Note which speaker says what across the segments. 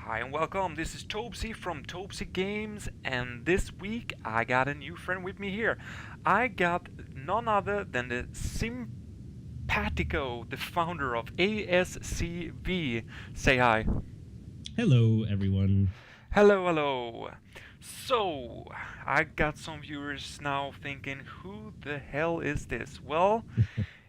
Speaker 1: Hi and welcome. This is Tobzi from TobziGames, and this week I got a new friend with me here. I got none other than the Sympatico, the founder of ASCV. Say hi.
Speaker 2: Hello, everyone.
Speaker 1: Hello, hello. So, I got some viewers now thinking, who the hell is this? Well,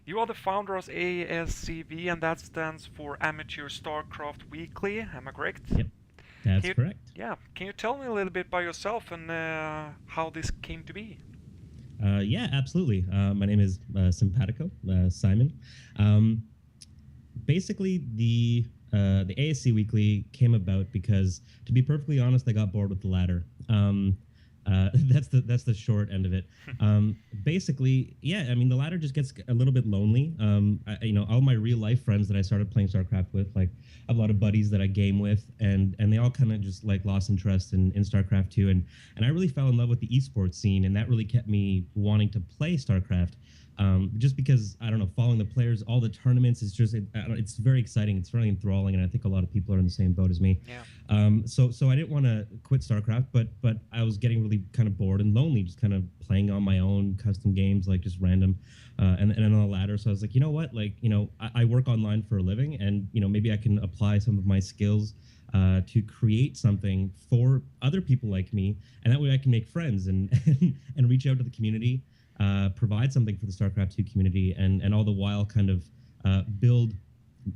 Speaker 1: you are the founder of ASCV, and that stands for Amateur StarCraft Weekly. Am I correct?
Speaker 2: Yep,
Speaker 1: Can
Speaker 2: that's
Speaker 1: you,
Speaker 2: correct.
Speaker 1: yeah, can you tell me a little bit about yourself and how this came to be?
Speaker 2: Yeah, absolutely. My name is Sympatico, Simon. Um, Basically, the ASC Weekly came about because, to be perfectly honest, I got bored with the ladder. That's the short end of it. Basically, yeah, I mean the ladder just gets a little bit lonely. All my real life friends that I started playing StarCraft with, like I have a lot of buddies that I game with, and they all kind of just like lost interest in StarCraft 2, and I really fell in love with the esports scene, and that really kept me wanting to play StarCraft. Just because I don't know, following the players, all the tournaments is just it's very exciting. It's very enthralling, and I think a lot of people are in the same boat as me.
Speaker 1: Yeah,
Speaker 2: So I didn't want to quit StarCraft, but I was getting really kind of bored and lonely, just kind of playing on my own custom games, like just random, and on the ladder. So I was like, you know what, like I work online for a living, and maybe I can apply some of my skills to create something for other people like me, and that way I can make friends and and reach out to the community, provide something for the StarCraft 2 community, and all the while kind of build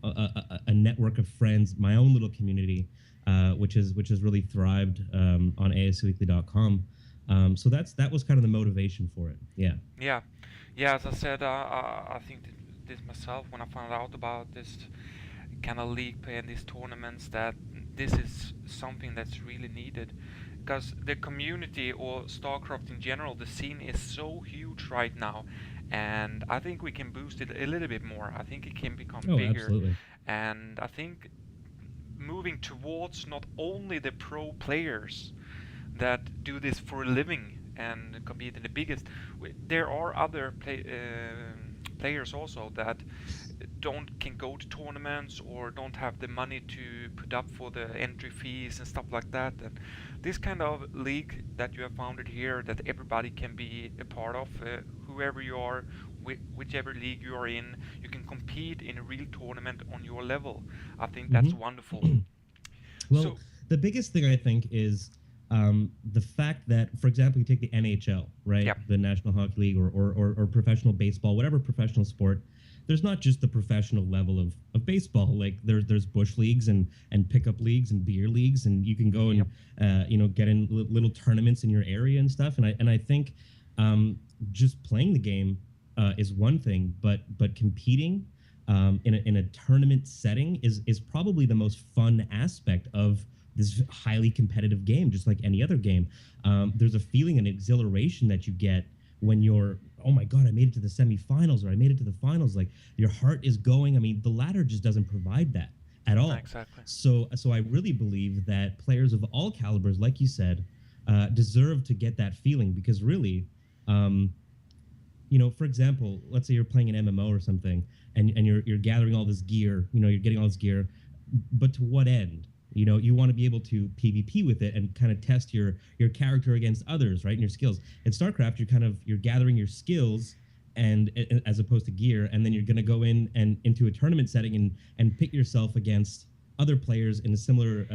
Speaker 2: a network of friends, my own little community, which has really thrived on asweekly.com. So that was kind of the motivation for it. Yeah.
Speaker 1: yeah, yeah. As I said, I think this myself when I found out about this kind of league play and these tournaments that this is something that's really needed because the community or StarCraft in general, the scene is so huge right now, and I think we can boost it a little bit more. I think it can become
Speaker 2: Oh,
Speaker 1: bigger,
Speaker 2: absolutely.
Speaker 1: and I think moving towards not only the pro players that do this for a living and compete in the biggest. There are other players also that don't can go to tournaments or don't have the money to put up for the entry fees and stuff like that. And this kind of league that you have founded here, that everybody can be a part of, whoever you are, whichever league you are in, you can compete in a real tournament on your level. I think that's wonderful.
Speaker 2: Hmm. Well,
Speaker 1: So,
Speaker 2: the biggest thing I think is the fact that, for example, you take the NHL,
Speaker 1: yeah,
Speaker 2: right, the National Hockey League, or professional baseball, whatever professional sport. There's not just the professional level of baseball. Like there's bush leagues and pickup leagues and beer leagues, and you can go
Speaker 1: yep,
Speaker 2: and get in little tournaments in your area and stuff. And I think just playing the game is one thing, but competing in a tournament setting is probably the most fun aspect of this highly competitive game, just like any other game. There's a feeling and exhilaration that you get when you're, oh my god, I made it to the semifinals, or I made it to the finals. Like your heart is going. I mean, the ladder just doesn't provide that at all.
Speaker 1: exactly.
Speaker 2: So I really believe that players of all calibers, like you said, deserve to get that feeling, because really, um, for example, let's say you're playing an MMO or something, and you're gathering all this gear. You're getting all this gear, but to what end? You want to be able to PvP with it and kind of test your character against others, right? And your skills. In StarCraft, you're gathering your skills, and as opposed to gear, and then you're going to go in and into a tournament setting and pit yourself against other players in a similar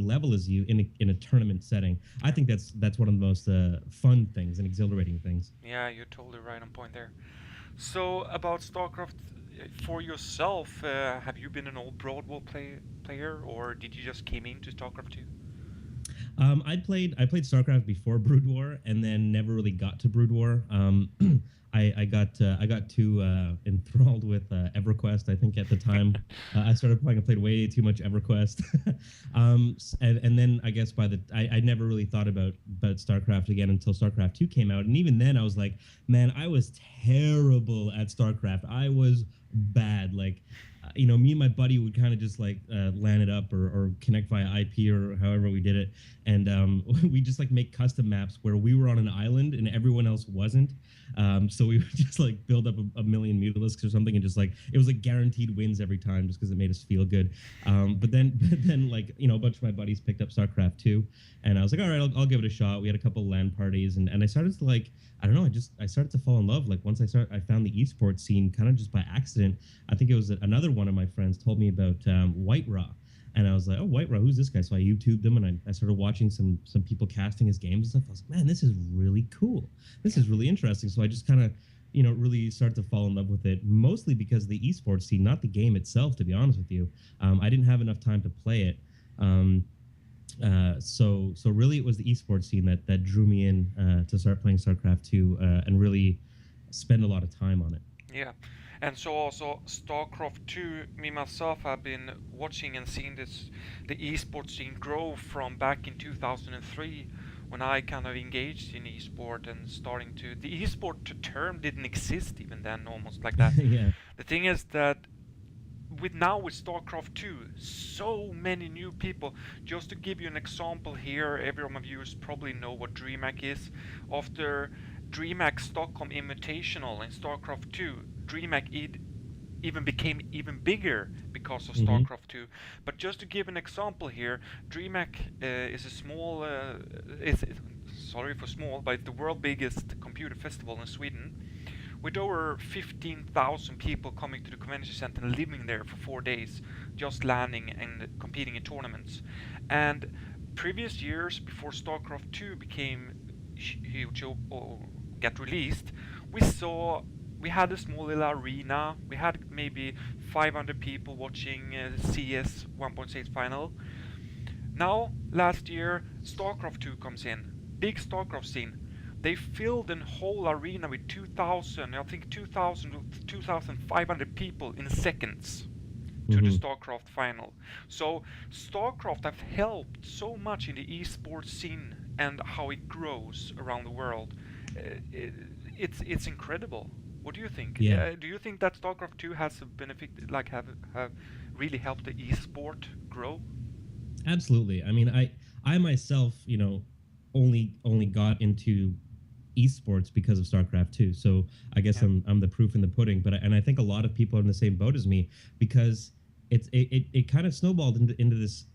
Speaker 2: level as you in a tournament setting. I
Speaker 1: Yeah.
Speaker 2: think that's one of the most fun things and exhilarating things.
Speaker 1: Yeah, you're totally right on point there. So about StarCraft, for yourself, have you been an old Broad War player, or did you just came into StarCraft 2?
Speaker 2: I played StarCraft before Brood War, and then never really got to Brood War. I got too enthralled with EverQuest. I think at the time I started playing. I played way too much EverQuest, and then I guess I never really thought about StarCraft again until StarCraft 2 came out, and even then I was like, man, I was terrible at StarCraft. I was bad. Like me and my buddy would kind of just like LAN it up or connect via IP or however we did it, and we just like make custom maps where we were on an island and everyone else wasn't. So we would just like build up a million mutalisks or something, and just like it was like guaranteed wins every time, just because it made us feel good. But then like a bunch of my buddies picked up StarCraft 2, and I was like, all right, I'll give it a shot. We had a couple LAN parties, and I started to like I don't know. I started to fall in love. Like once I found the esports scene kind of just by accident. I think it was another one of my friends told me about White Raw, and I was like, oh, White Raw, who's this guy? So I YouTubed him, and I started watching some people casting his games and stuff. I was like, man, this is really cool. This is really interesting. So I just kind of really started to fall in love with it, mostly because of the esports scene, not the game itself. To be honest with you, I didn't have enough time to play it. So really it was the esports scene that drew me in to start playing StarCraft 2 and really spend a lot of time on it.
Speaker 1: Yeah, and so also StarCraft 2. Me myself have been watching and seeing the esports scene grow from back in 2003 when I kind of engaged in esport and starting to the esport term didn't exist even then, almost like that.
Speaker 2: Yeah.
Speaker 1: The thing is that with StarCraft 2, so many new people. Just to give you an example here, every one of you probably know what DreamHack is. After DreamHack Stockholm Invitational in StarCraft 2, DreamHack even became even bigger because of
Speaker 2: Hmm.
Speaker 1: StarCraft 2. But just to give an example here, DreamHack is a small, sorry for small, but it's the world biggest computer festival in Sweden, with over 15,000 people coming to the convention center and living there for 4 days, just landing and competing in tournaments. And previous years, before StarCraft 2 became huge or got released, we saw we had a small little arena. We had maybe 500 people watching CS 1.6 final. Now, last year, StarCraft 2 comes in. Big StarCraft scene. They filled a whole arena with 2,000, I think 2,000 to 2,500 people in seconds to the
Speaker 2: Hmm.
Speaker 1: StarCraft final. So StarCraft have helped so much in the esports scene and how it grows around the world. It, it's incredible. What do you think?
Speaker 2: Yeah,
Speaker 1: Do you think that StarCraft 2 has a benefit, like have really helped the esport grow?
Speaker 2: absolutely. I mean, I myself, only got into esports because of StarCraft 2. So I guess
Speaker 1: Yeah.
Speaker 2: I'm the proof in the pudding. And I think a lot of people are in the same boat as me, because it kind of snowballed into this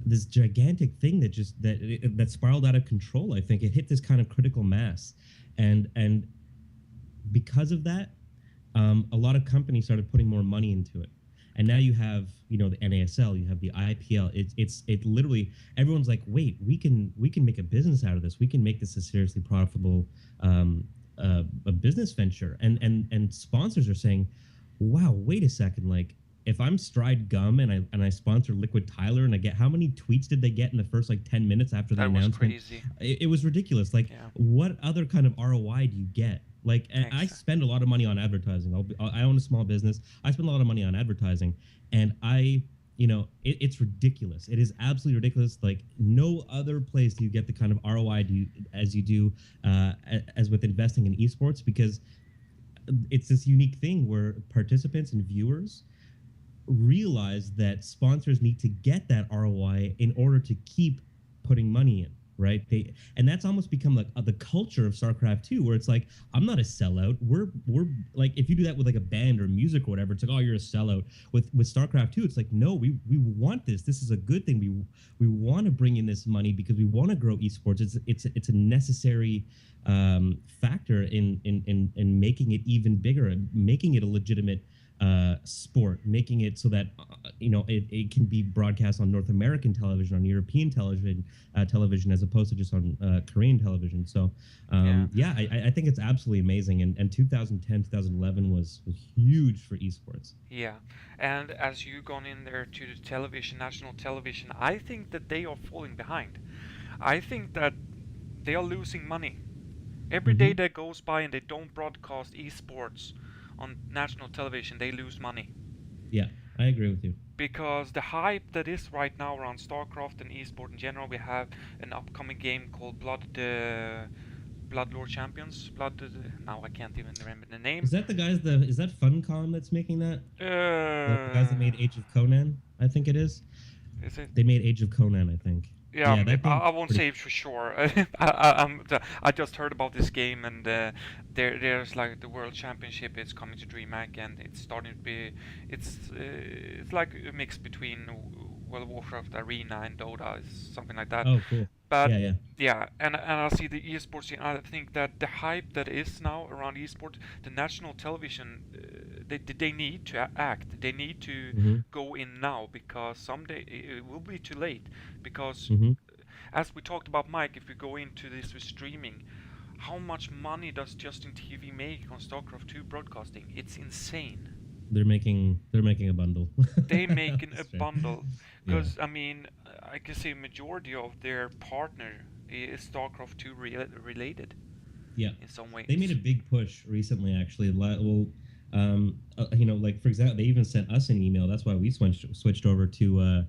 Speaker 2: this gigantic thing that spiraled out of control. I think it hit this kind of critical mass, and because of that, a lot of companies started putting more money into it. And now
Speaker 1: Yeah.
Speaker 2: you have, the NASL, you have the IPL. It literally everyone's like, wait, we can make a business out of this. We can make this a seriously profitable a business venture. And sponsors are saying, wow, wait a second, like if I'm Stride Gum and I sponsor Liquid Tyler and I get how many tweets did they get in the first like 10 minutes after the
Speaker 1: That was
Speaker 2: announcement?
Speaker 1: crazy.
Speaker 2: It was ridiculous. Like
Speaker 1: Yeah.
Speaker 2: what other kind of ROI do you get? Like I
Speaker 1: Exactly.
Speaker 2: spend a lot of money on advertising. I own a small business. I spend a lot of money on advertising, and it's ridiculous. It is absolutely ridiculous. Like no other place do you get the kind of ROI as you do as with investing in esports, because it's this unique thing where participants and viewers realize that sponsors need to get that ROI in order to keep putting money in, right? And that's almost become like the culture of StarCraft 2, where it's like, I'm not a sellout. We're like, if you do that with like a band or music or whatever, it's like, oh, you're a sellout. With StarCraft 2, it's like, no, we want this. This is a good thing. We want to bring in this money because we want to grow esports. It's a necessary factor in making it even bigger and making it a legitimate sport, making it so that it can be broadcast on North American television, on European television, as opposed to just on Korean television. So
Speaker 1: Yeah.
Speaker 2: yeah, I think it's absolutely amazing. And 2010, 2011 was huge for esports.
Speaker 1: Yeah, and as you gone in there to the television, national television, I think that they are falling behind. I think that they are losing money. Every day
Speaker 2: Hmm.
Speaker 1: that goes by and they don't broadcast esports on national television, they lose money.
Speaker 2: Yeah, I agree with you.
Speaker 1: Because the hype that is right now around StarCraft and esport in general, we have an upcoming game called Blood Lord Champions. Blood. Now I can't even remember the name.
Speaker 2: Is that the guys? Is that Funcom that's making that? The guys that
Speaker 1: Uh,
Speaker 2: made Age of Conan, I think it is.
Speaker 1: is it?
Speaker 2: They made Age of Conan, I think.
Speaker 1: Yeah,
Speaker 2: Yeah, that
Speaker 1: I
Speaker 2: game's
Speaker 1: won't
Speaker 2: pretty.
Speaker 1: say it for sure. I just heard about this game, and there's like the World Championship is coming to DreamHack, and it's starting to be it's like a mix between World of Warcraft Arena and Dota, something like that.
Speaker 2: Oh, cool.
Speaker 1: But
Speaker 2: Yeah, yeah.
Speaker 1: yeah, and I see the esports scene. I think that the hype that is now around esports, the national television, they need to act. They need to
Speaker 2: Mm-hmm.
Speaker 1: go in now, because someday it will be too late. Because
Speaker 2: Mm-hmm.
Speaker 1: as we talked about, Mike, if we go into this with streaming, how much money does Justin TV make on StarCraft 2 broadcasting? It's insane.
Speaker 2: They're making a bundle.
Speaker 1: They make a
Speaker 2: That's fair.
Speaker 1: bundle,
Speaker 2: Yeah.
Speaker 1: because I mean, I can say majority of their partner is StarCraft 2 related
Speaker 2: Yeah.
Speaker 1: in some
Speaker 2: They made
Speaker 1: ways.
Speaker 2: a big push recently, actually. Well, like for example, they even sent us an email. That's why we switched over to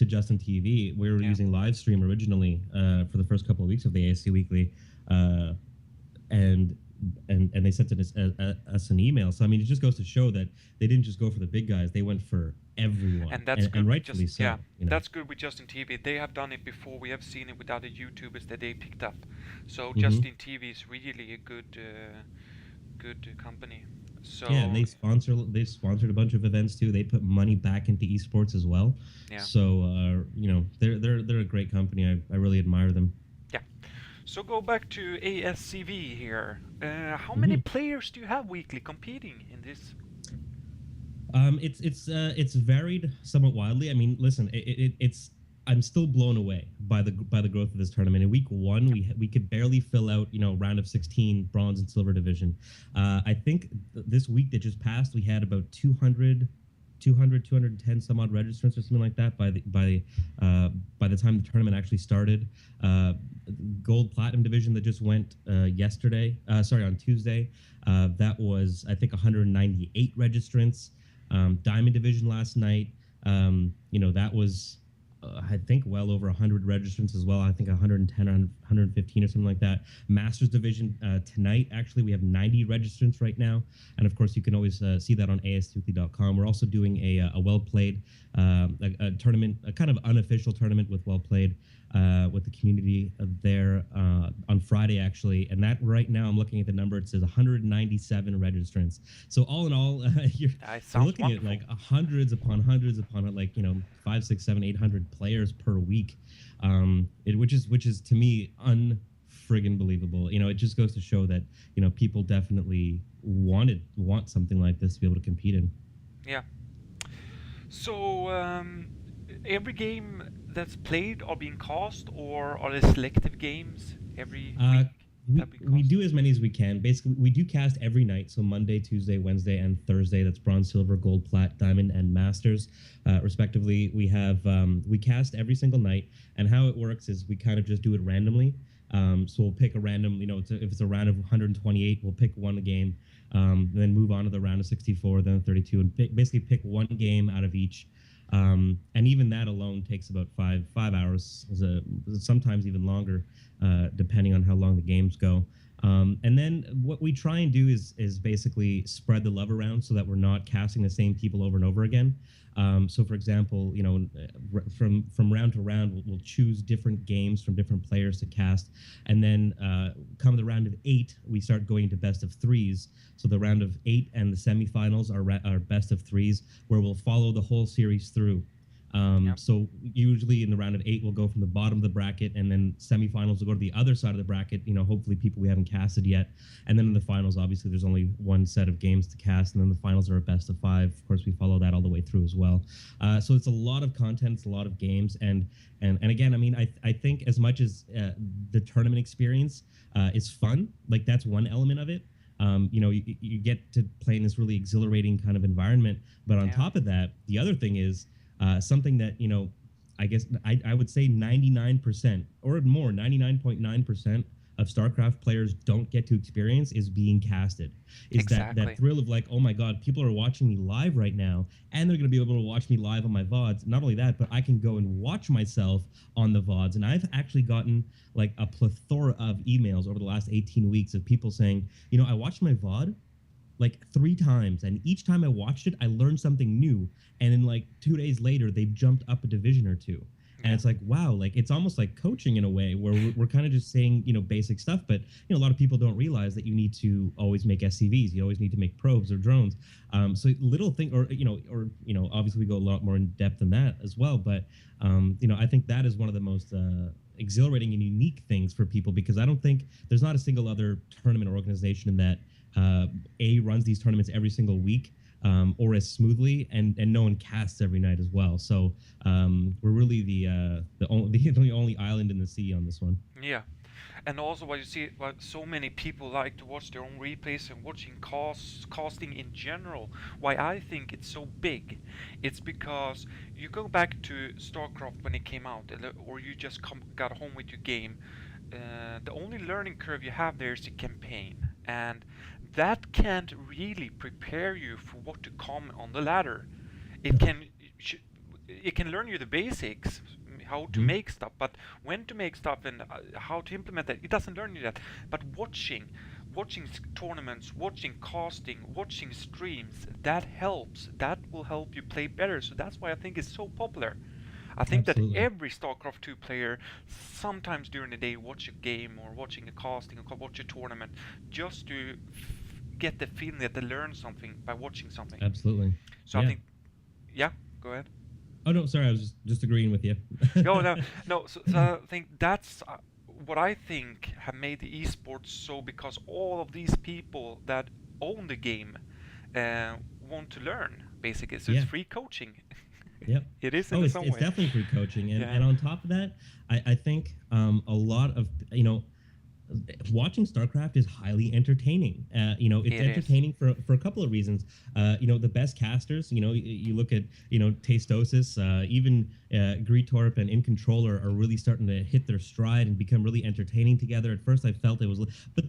Speaker 2: Justin TV. We were
Speaker 1: Yeah.
Speaker 2: using live stream originally for the first couple of weeks of the ASC Weekly, uh, and and they sent us an email. So I mean, it just goes to show that they didn't just go for the big guys; they went for everyone,
Speaker 1: And that's
Speaker 2: and
Speaker 1: good with just
Speaker 2: rightfully
Speaker 1: yeah,
Speaker 2: so. You know.
Speaker 1: that's good with Justin TV. They have done it before. We have seen it with other YouTubers that they picked up. So
Speaker 2: Hmm.
Speaker 1: Justin TV is really a good company.
Speaker 2: Yeah, and
Speaker 1: So
Speaker 2: they've sponsored a bunch of events too. They put money back into esports as well.
Speaker 1: yeah,
Speaker 2: So they're a great company. I really admire them.
Speaker 1: yeah. So go back to ASCV here. How many
Speaker 2: Hmm.
Speaker 1: players do you have weekly competing in this?
Speaker 2: It's varied somewhat wildly. I mean, listen, it's I'm still blown away by the growth of this tournament. In week one, we could barely fill out round of 16 bronze and silver division. I think this week that just passed, we had about 210 some odd registrants or something like that by the time the tournament actually started. Uh, Gold platinum division that just went yesterday, sorry, on Tuesday, that was I think 198 registrants. Diamond division last night, that was I think well over 100 registrants as well. I think 110 or 115 or something like that. Masters division tonight, actually, we have 90 registrants right now. And of course, you can always see that on asweekly.com. We're also doing a well played a tournament, a kind of unofficial tournament with well played with the community there on Friday, actually. And that right now, I'm looking at the number, it says 197 registrants. So all in all,
Speaker 1: It
Speaker 2: you're
Speaker 1: sounds
Speaker 2: looking at
Speaker 1: wonderful.
Speaker 2: like hundreds upon like 5, 6, 7, 800 players per week, which is to me unfriggin' believable. It just goes to show that people definitely want something like this to be able to compete in.
Speaker 1: Yeah. So every game that's played are being cast, or are there selective games every
Speaker 2: Uh,
Speaker 1: week
Speaker 2: we
Speaker 1: that we
Speaker 2: we
Speaker 1: cast?
Speaker 2: do as many as we can. Basically, we do cast every night, so Monday, Tuesday, Wednesday, and Thursday. That's bronze, silver, gold, plat, diamond, and masters, respectively. We cast every single night, and how it works is we kind of just do it randomly. So we'll pick a random, if it's a round of 128, we'll pick one game, then move on to the round of 64, then 32, and basically pick one game out of each. And even that alone takes about five hours, sometimes even longer, depending on how long the games go. And then what we try and do is basically spread the love around so that we're not casting the same people over and over again. So, for example, from round to round, we'll choose different games from different players to cast, and then come the round of 8, we start going to best of threes. So the round of 8 and the semifinals are best of threes, where we'll follow the whole series through.
Speaker 1: Yeah.
Speaker 2: So usually in the round of 8, we'll go from the bottom of the bracket, and then semifinals will go to the other side of the bracket. Hopefully people we haven't casted yet, and then in the finals, obviously there's only one set of games to cast, and then the finals are a best of 5. Of course, we follow that all the way through as well. So it's a lot of content, it's a lot of games, and again, I mean, I think as much as the tournament experience is fun, like that's one element of it. You get to play in this really exhilarating kind of environment, but on
Speaker 1: Yeah.
Speaker 2: top of that, the other thing is something that I guess I would say 99% or more, 99.9% StarCraft players don't get to experience is being casted. Is that
Speaker 1: Exactly.
Speaker 2: thrill of like, oh my god, people are watching me live right now, and they're going to be able to watch me live on my VODs. Not only that, but I can go and watch myself on the VODs. And I've actually gotten like a plethora of emails over the last 18 weeks of people saying, I watched my VOD like 3 times, and each time I watched it, I learned something new. And then like 2 days later, they jumped up a division or two. And
Speaker 1: Yeah.
Speaker 2: it's like, wow, like it's almost like coaching in a way where we're kind of just saying, basic stuff. But, a lot of people don't realize that you need to always make SCVs. You always need to make probes or drones. So little thing, obviously we go a lot more in depth than that as well. But, I think that is one of the most, exhilarating and unique things for people, because I don't think there's not a single other tournament or organization that runs these tournaments every single week, or as smoothly, and no one casts every night as well. So we're really the only island in the sea on this one.
Speaker 1: Yeah. And also, what you see, what so many people like to watch their own replays and watching casting in general. Why I think it's so big, it's because you go back to StarCraft when it came out, or you just got home with your game. The only learning curve you have there is the campaign, and that can't really prepare you for what to come on the ladder. It
Speaker 2: No.
Speaker 1: can it can learn you the basics, how to
Speaker 2: Mm-hmm.
Speaker 1: make stuff, but when to make stuff and how to implement that, it doesn't learn you that. But watching tournaments, watching casting, watching streams, that helps. That will help you play better. So that's why I think it's so popular. I think that
Speaker 2: Absolutely.
Speaker 1: every StarCraft 2 player, sometimes during the day, watch a game or watching a casting or watch a tournament, just to get the feeling that they learn something by watching something.
Speaker 2: Absolutely.
Speaker 1: So I
Speaker 2: Yeah.
Speaker 1: think, yeah, go ahead.
Speaker 2: Oh no, sorry, I was just agreeing with you.
Speaker 1: No, no, no. So I think that's what I think have made the esports so, because all of these people that own the game uh, want to learn, basically. So it's
Speaker 2: Yeah.
Speaker 1: free coaching.
Speaker 2: Yep.
Speaker 1: It is
Speaker 2: Oh,
Speaker 1: in
Speaker 2: it's
Speaker 1: some
Speaker 2: it's
Speaker 1: way.
Speaker 2: definitely free coaching, and
Speaker 1: Yeah,
Speaker 2: on top of that, I think a lot of watching StarCraft is highly entertaining. It's
Speaker 1: it is.
Speaker 2: entertaining for a couple of reasons. The best casters. You look at Tastosis, even Greetorp and In Control are really starting to hit their stride and become really entertaining together. At first, I felt it was, but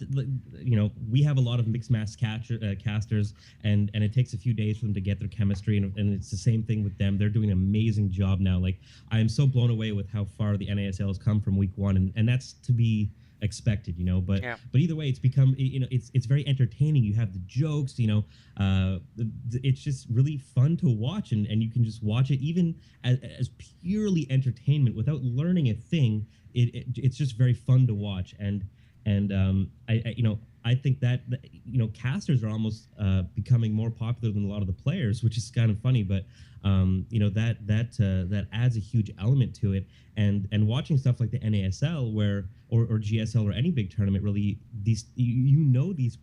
Speaker 2: we have a lot of mixed mass casters, and it takes a few days for them to get their chemistry, and it's the same thing with them. They're doing an amazing job now. Like, I am so blown away with how far the NASL has come from week one, and that's to be expected, but
Speaker 1: Yeah,
Speaker 2: either way, it's become, it's very entertaining. You have the jokes, it's just really fun to watch, and you can just watch it even as purely entertainment without learning a thing. It's just very fun to watch, and I think that casters are almost becoming more popular than a lot of the players, which is kind of funny, but that adds a huge element to it. And watching stuff like the NASL, or GSL, or any big tournament, really, these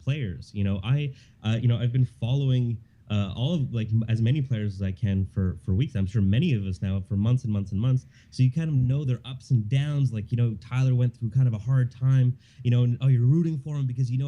Speaker 2: players. I've been following all of, like, as many players as I can for weeks. I'm sure many of us now for months and months and months. So you kind of know their ups and downs. Like, Tyler went through kind of a hard time. And you're rooting for him because he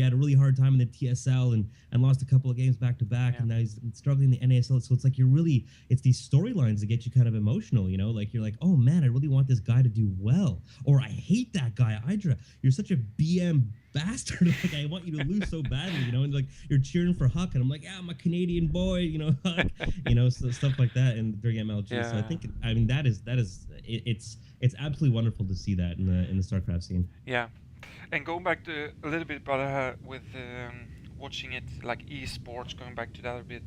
Speaker 2: had a really hard time in the TSL, and lost a couple of games back to back,
Speaker 1: yeah,
Speaker 2: and now he's struggling in the NASL. So it's like it's these storylines that get you kind of emotional. Like, you're like, oh man, I really want this guy to do well, or I hate that guy, Idra. You're such a BM bastard. Like, I want you to lose so badly, and like, you're cheering for Huck, and I'm like, yeah, I'm a Canadian boy, Huck, so stuff like that, and during MLG. So I
Speaker 1: yeah,
Speaker 2: think, I mean, it's absolutely wonderful to see that in the StarCraft scene.
Speaker 1: yeah. And going back to a little bit about with watching it like esports, going back to that a bit,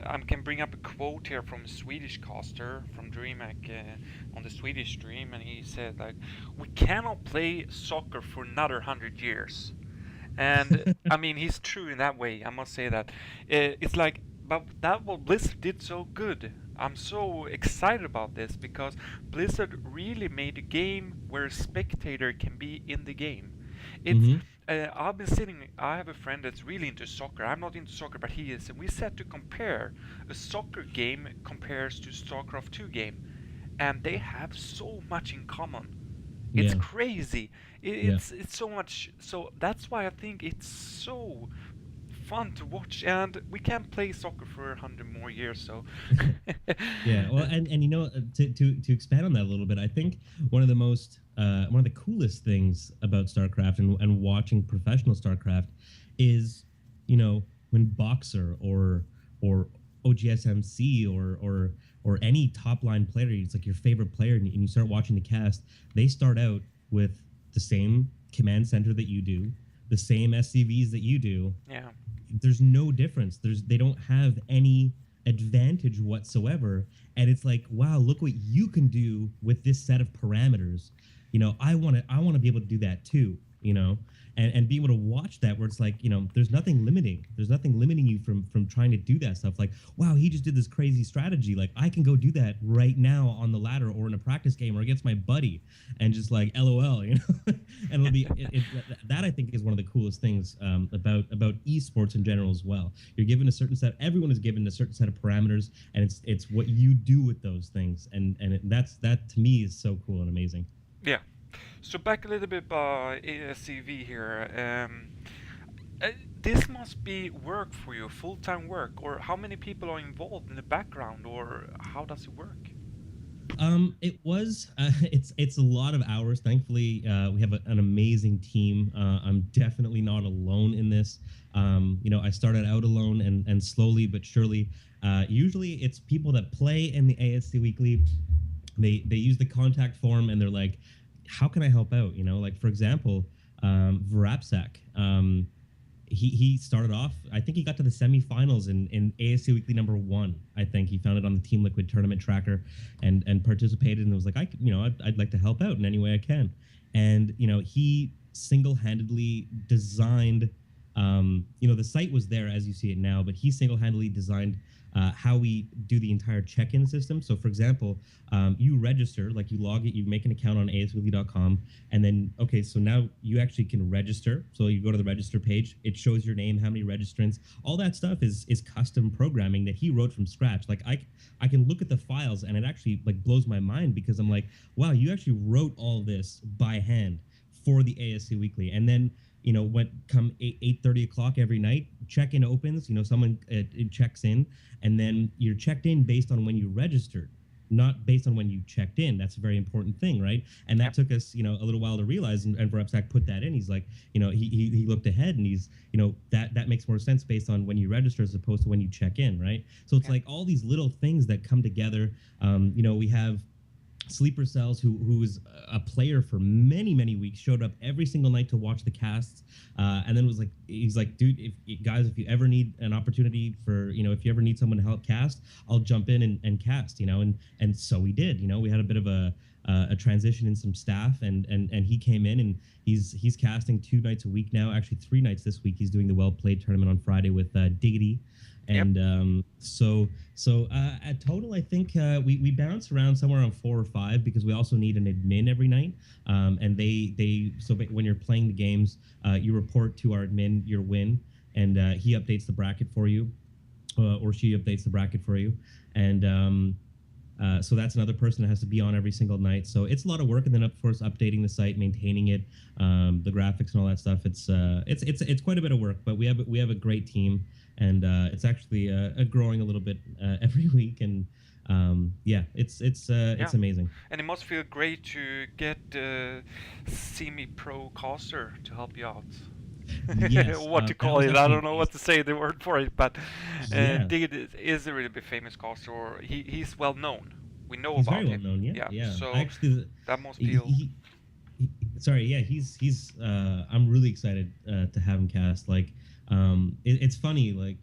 Speaker 1: I can bring up a quote here from a Swedish caster from DreamHack on the Swedish stream, and he said, like, "We cannot play soccer for another 100 years." And I mean, he's true in that way. I must say that it's like, but that what Blizzard did so good. I'm so excited about this because Blizzard really made a game where a spectator can be in the game. It's
Speaker 2: Mm-hmm.
Speaker 1: I've been sitting. I have a friend that's really into soccer. I'm not into soccer, but he is. And we sat to compare a soccer game compares to StarCraft 2 game, and they have so much in common. It's
Speaker 2: Yeah.
Speaker 1: crazy.
Speaker 2: Yeah.
Speaker 1: It's so much. So that's why I think it's so fun to watch, and we can't play soccer for 100 more years. So
Speaker 2: Yeah, well, and to expand on that a little bit, I think one of the most one of the coolest things about StarCraft and watching professional StarCraft is, when Boxer or OGSMC or any top line player, it's like your favorite player, and you start watching the cast. They start out with the same command center that you do, the same SCVs that you do.
Speaker 1: Yeah.
Speaker 2: There's no difference. They don't have any advantage whatsoever. And it's like, wow, look what you can do with this set of parameters. I want to be able to do that too, and be able to watch that, where it's like, there's nothing limiting you from trying to do that stuff. Like, wow, he just did this crazy strategy. Like, I can go do that right now on the ladder or in a practice game or against my buddy, and just like LOL, and it'll be that I think is one of the coolest things about esports in general as well. You're given a certain set. Everyone is given a certain set of parameters, and it's what you do with those things, and that to me is so cool and amazing.
Speaker 1: Yeah. So back a little bit by ASCV here. This must be work for you, full-time work, or how many people are involved in the background, or how does it work?
Speaker 2: It was. It's a lot of hours. Thankfully, we have an amazing team. I'm definitely not alone in this. I started out alone, and slowly but surely. Usually, it's people that play in the ASC Weekly. They use the contact form, and they're like, "How can I help out?" Like, for example, Varapsak. He started off. I think he got to the semifinals in ASC Weekly #1. I think he found it on the Team Liquid tournament tracker, and participated, and was like, I'd like to help out in any way I can. And he single-handedly designed. The site was there as you see it now, but he single-handedly designed how we do the entire check-in system. So, for example, you register, like you log it, you make an account on asweekly.com, and then, okay, so now you actually can register. So you go to the register page, it shows your name, how many registrants, all that stuff is custom programming that he wrote from scratch. Like, I can look at the files, and it actually like blows my mind, because I'm like, wow, you actually wrote all this by hand for the ASC Weekly. And then when come 8:30 o'clock every night, check-in opens, someone it checks in, and then you're checked in based on when you registered, not based on when you checked in. That's a very important thing, right? And that took us a little while to realize, and Verepsak put that in. He's like, he looked ahead, and he's that makes more sense based on when you register as opposed to when you check in, right? So it's like all these little things that come together. We have Sleeper Cells, who was a player for many weeks, showed up every single night to watch the casts, and then he's like, dude, if you ever need an opportunity for, if you ever need someone to help cast, I'll jump in and cast, and so we did. We had a bit of a transition in some staff, and he came in, and he's casting 2 nights a week now, actually 3 nights this week. He's doing the Well Played tournament on Friday with Diggity. And so at total, I think we bounce around somewhere around 4 or 5, because we also need an admin every night. And so when you're playing the games, you report to our admin your win, and he updates the bracket for you, or she updates the bracket for you. And so that's another person that has to be on every single night. So it's a lot of work, and then of course updating the site, maintaining it, the graphics and all that stuff. It's quite a bit of work, but we have a great team, and it's actually growing a little bit every week, and it's amazing.
Speaker 1: And it must feel great to get semi-pro caster to help you out.
Speaker 2: Yes,
Speaker 1: What to
Speaker 2: that
Speaker 1: call
Speaker 2: was
Speaker 1: it? I
Speaker 2: actually
Speaker 1: don't know what to say the word for it, but
Speaker 2: yeah.
Speaker 1: Digit is a really big famous caster. Or he's well known. We know
Speaker 2: He's
Speaker 1: about
Speaker 2: very well
Speaker 1: him.
Speaker 2: known. Yeah.
Speaker 1: So
Speaker 2: Actually,
Speaker 1: that must
Speaker 2: he,
Speaker 1: feel.
Speaker 2: sorry, yeah, he's I'm really excited to have him cast. Like, it's funny, like,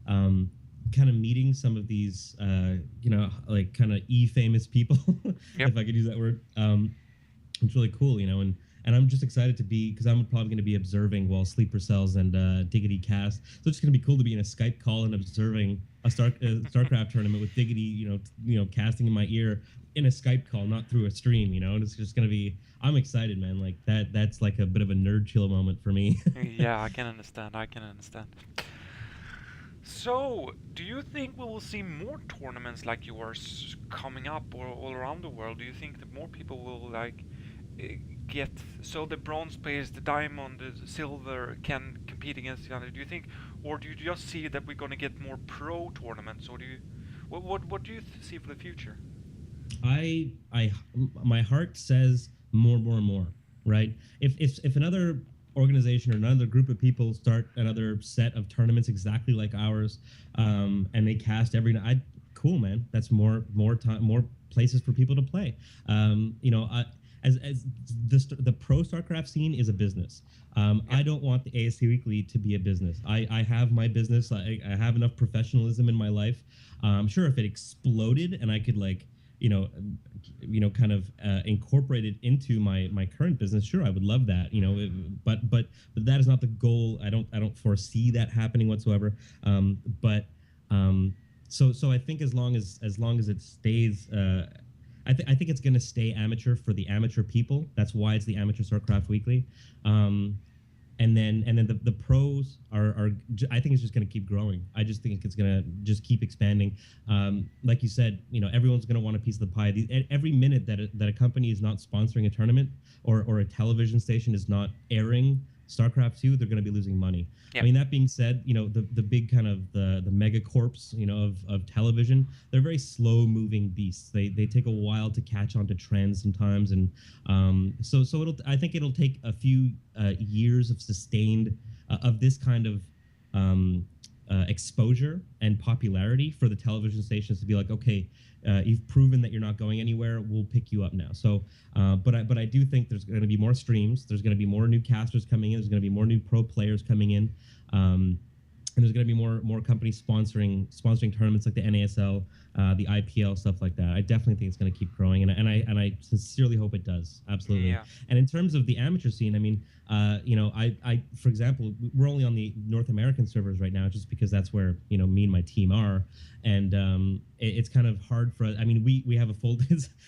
Speaker 2: kind of meeting some of these like kind of famous people,
Speaker 1: Yep.
Speaker 2: if I could use that word. It's really cool, and I'm just excited to be, because I'm probably going to be observing while Sleeper Cells and Diggity cast. So it's going to be cool to be in a Skype call and observing a StarCraft tournament with Diggity, casting in my ear in a Skype call, not through a stream, and it's just going to be. I'm excited, man. Like that's like a bit of a nerd chill moment for me.
Speaker 1: Yeah, I can understand. So, do you think we will see more tournaments like yours coming up or all around the world? Do you think that more people will get, so the bronze players, the diamond, the silver can compete against each other? Do you think, or do you just see that we're going to get more pro tournaments, or do you, what do you see for the future?
Speaker 2: I my heart says more and more, right? If another organization or another group of people start another set of tournaments exactly like ours, and they cast every night, cool, man. That's more time, more places for people to play. As the pro StarCraft scene is a business.
Speaker 1: Yeah.
Speaker 2: I don't want the ASC Weekly to be a business. I have my business. I have enough professionalism in my life. Sure, if it exploded and I could like you know kind of incorporate it into my current business, sure, I would love that. But that is not the goal. I don't foresee that happening whatsoever. But um, so I think as long as it stays. I think it's going to stay amateur for the amateur people. That's why it's the Amateur StarCraft Weekly. Um, and then the pros are I think it's just going to keep growing. I just think it's going to just keep expanding. Like you said, everyone's going to want a piece of the pie. Every minute that a company is not sponsoring a tournament, or a television station is not airing StarCraft 2, they're going to be losing money. I
Speaker 1: Yeah.
Speaker 2: mean, that being said, the big kind of the mega corps, of television, they're very slow moving beasts. They take a while to catch on to trends sometimes, and so I think it'll take a few years of sustained of this kind of exposure and popularity for the television stations to be like, okay, you've proven that you're not going anywhere. We'll pick you up now. So, but I do think there's going to be more streams. There's going to be more new casters coming in. There's going to be more new pro players coming in. And there's going to be more companies sponsoring tournaments like the NASL, the IPL, stuff like that. I definitely think it's going to keep growing, and I sincerely hope it does. Absolutely.
Speaker 1: Yeah.
Speaker 2: And in terms of the amateur scene, I mean, I for example, we're only on the North American servers right now, just because that's where me and my team are, and it's kind of hard for us. I mean, we have a full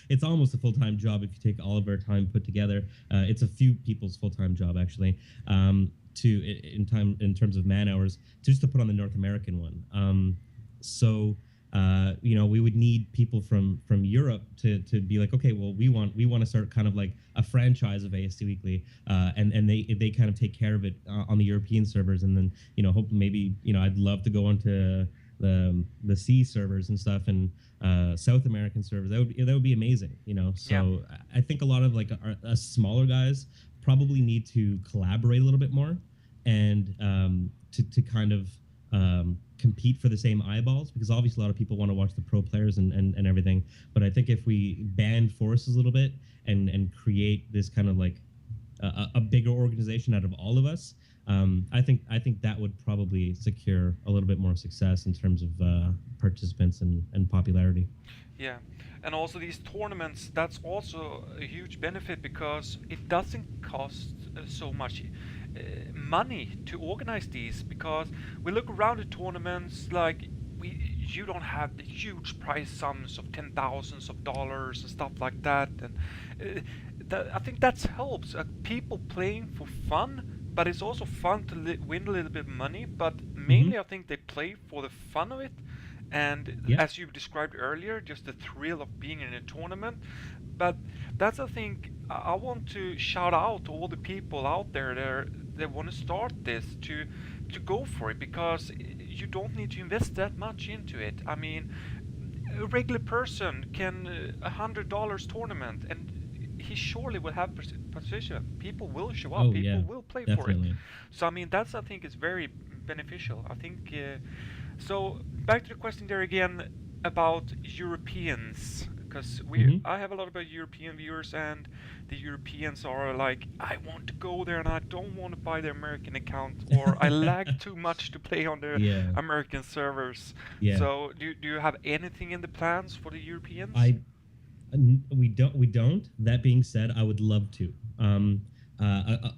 Speaker 2: it's almost a full-time job if you take all of our time put together. It's a few people's full-time job actually. In terms of man hours, just to put on the North American one. We would need people from Europe to be like, okay, well, we want to start kind of like a franchise of ASC Weekly, and they kind of take care of it on the European servers, and then hope maybe I'd love to go onto the C servers and stuff, and South American servers. That would be amazing.
Speaker 1: Yeah.
Speaker 2: So I think a lot of like our smaller guys probably need to collaborate a little bit more, and to kind of compete for the same eyeballs, because obviously a lot of people want to watch the pro players and everything. But I think if we band forces a little bit and create this kind of like a bigger organization out of all of us, I think that would probably secure a little bit more success in terms of participants and popularity.
Speaker 1: Yeah, and also these tournaments, that's also a huge benefit because it doesn't cost so much money to organize these. Because we look around at tournaments like you don't have the huge prize sums of $10,000s and stuff like that, and I think that helps people playing for fun. But it's also fun to win a little bit of money. But
Speaker 2: Hmm.
Speaker 1: mainly, I think they play for the fun of it, and
Speaker 2: Yeah.
Speaker 1: as you described earlier, just the thrill of being in a tournament. But that's, I think, I want to shout out to all the people out there that want to start this to go for it, because you don't need to invest that much into it. I mean, a regular person can $100 tournament, and he surely will have participation. People will show up.
Speaker 2: Oh
Speaker 1: People
Speaker 2: yeah,
Speaker 1: will play for it.
Speaker 2: definitely.
Speaker 1: So I mean, that's, I think, is very beneficial. I think. So back to the question there again about Europeans, because
Speaker 2: Hmm.
Speaker 1: I have a lot of European viewers, and the Europeans are like, I want to go there and I don't want to buy the American account, or I lag too much to play on the
Speaker 2: Yeah.
Speaker 1: American servers.
Speaker 2: Yeah.
Speaker 1: So do you have anything in the plans for the Europeans?
Speaker 2: I we don't. That being said, I would love to.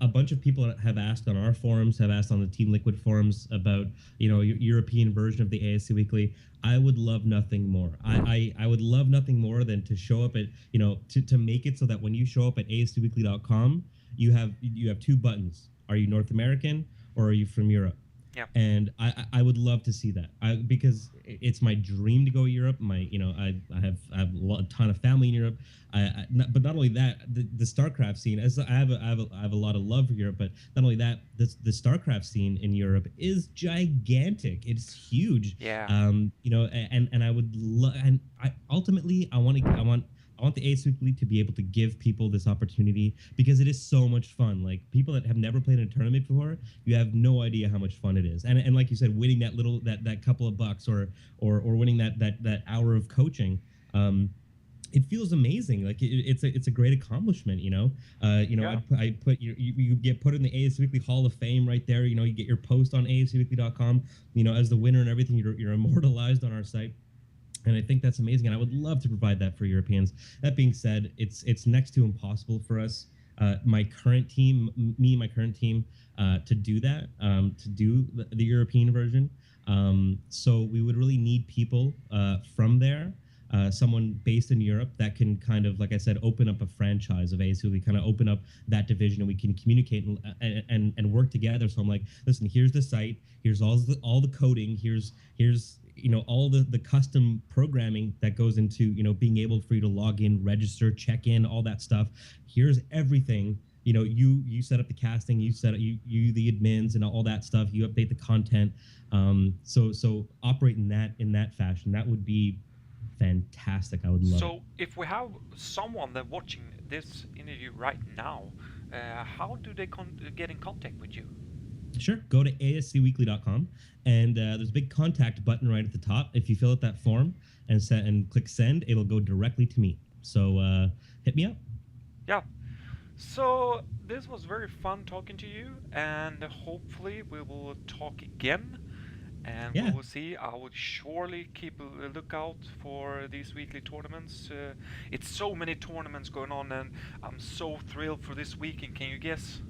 Speaker 2: A bunch of people have asked on our forums, have asked on the Team Liquid forums about European version of the ASC Weekly. I would love nothing more. I would love nothing more than to show up at to make it so that when you show up at ascweekly.com, you have two buttons. Are you North American or are you from Europe?
Speaker 1: Yeah.
Speaker 2: And I would love to see that, because it's my dream to go to Europe. I have a ton of family in Europe. But not only that, the StarCraft scene. As I have a lot of love for Europe, but not only that, the StarCraft scene in Europe is gigantic. It's huge.
Speaker 1: Yeah.
Speaker 2: And I would love, and I ultimately I want want the Ace Weekly to be able to give people this opportunity because it is so much fun. Like people that have never played in a tournament before, you have no idea how much fun it is. And like you said, winning that couple of bucks or winning that hour of coaching. It feels amazing. Like it's a great accomplishment.
Speaker 1: Yeah.
Speaker 2: I put you get put in the AS Weekly Hall of Fame right there. You get your post on asweekly.com. As the winner and everything. You're immortalized on our site. And I think that's amazing, and I would love to provide that for Europeans. That being said, it's next to impossible for us, my current team, my current team, to do that, to do the European version. So we would really need people from there, someone based in Europe that can kind of, like I said, open up a franchise of ASU. We kind of open up that division, and we can communicate and work together. So I'm like, listen, here's the site, here's all the coding, here's all the custom programming that goes into being able for you to log in, register, check in, all that stuff. Here's everything. You set up the casting, you set up you the admins and all that stuff. You update the content. So operate in that fashion. That would be fantastic. I would love it.
Speaker 1: So if we have someone that watching this interview right now, how do they get in contact with you?
Speaker 2: Sure. Go to ascweekly.com, and there's a big contact button right at the top. If you fill out that form and click send, it'll go directly to me. So hit me up.
Speaker 1: Yeah. So this was very fun talking to you, and hopefully we will talk again. And
Speaker 2: Yeah.
Speaker 1: we will see. I will surely keep a lookout for these weekly tournaments. It's so many tournaments going on, and I'm so thrilled for this weekend. Can you guess?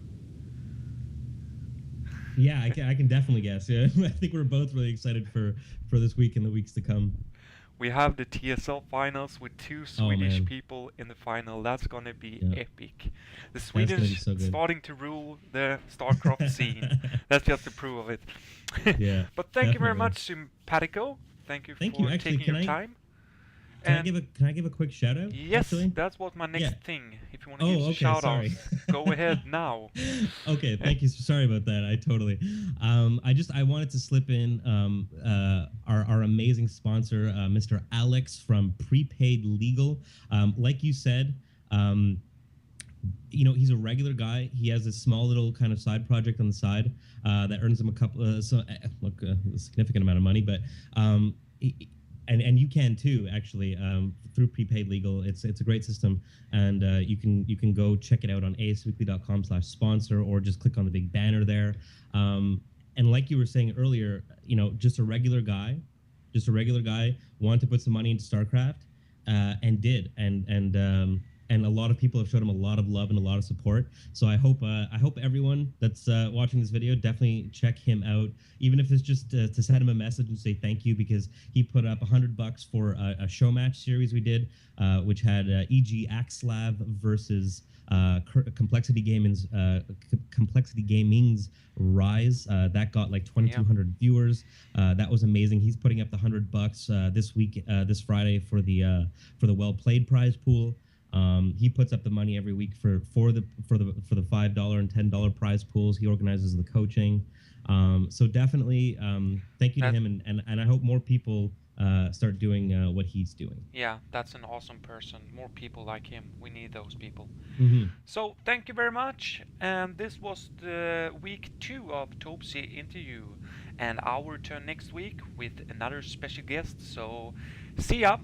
Speaker 2: Yeah, I can definitely guess. Yeah, I think we're both really excited for this week and the weeks to come.
Speaker 1: We have the TSL finals with two
Speaker 2: Oh
Speaker 1: Swedish
Speaker 2: man,
Speaker 1: people in the final. That's gonna be
Speaker 2: yeah,
Speaker 1: epic. The
Speaker 2: that's gonna be
Speaker 1: Swedish
Speaker 2: so good.
Speaker 1: starting to rule the StarCraft scene. That's just the proof of it.
Speaker 2: Yeah,
Speaker 1: But thank you very
Speaker 2: definitely.
Speaker 1: much, Sympatico. Thank you
Speaker 2: Thank you.
Speaker 1: for
Speaker 2: Actually,
Speaker 1: taking your time.
Speaker 2: can I
Speaker 1: And
Speaker 2: give a quick shout out?
Speaker 1: yes,
Speaker 2: Actually,
Speaker 1: that's what my
Speaker 2: yeah.
Speaker 1: next thing. If you want to use
Speaker 2: Oh,
Speaker 1: the
Speaker 2: okay.
Speaker 1: shout
Speaker 2: Sorry.
Speaker 1: outs, go ahead now.
Speaker 2: Okay, thank you. Sorry about that. I totally. I wanted to slip in our amazing sponsor, Mr. Alex from Prepaid Legal. Like you said, he's a regular guy. He has a small little kind of side project on the side that earns him a couple, a significant amount of money. But and you can too, actually, through Prepaid Legal. It's a great system, and you can go check it out on asweekly.com/sponsor, or just click on the big banner there. And like you were saying earlier, just a regular guy, wanted to put some money into StarCraft, and did, and a lot of people have showed him a lot of love and a lot of support. So I hope everyone that's watching this video definitely check him out, even if it's just to send him a message and say thank you, because he put up $100 for a show match series we did, which had E.G. Axlav versus Complexity Gaming's Rise. That got like
Speaker 1: Yeah.
Speaker 2: 2,200 viewers. That was amazing. He's putting up the $100 this week, this Friday, for the Well Played prize pool. He puts up the money every week for the $5 and $10 prize pools. He organizes the coaching. So definitely, thank you to
Speaker 1: That
Speaker 2: him, and I hope more people start doing what he's doing.
Speaker 1: Yeah, that's an awesome person. More people like him. We need those people.
Speaker 2: Mm-hmm.
Speaker 1: So thank you very much. And this was the week 2 of Tobzi interview. And I'll return next week with another special guest. So see ya.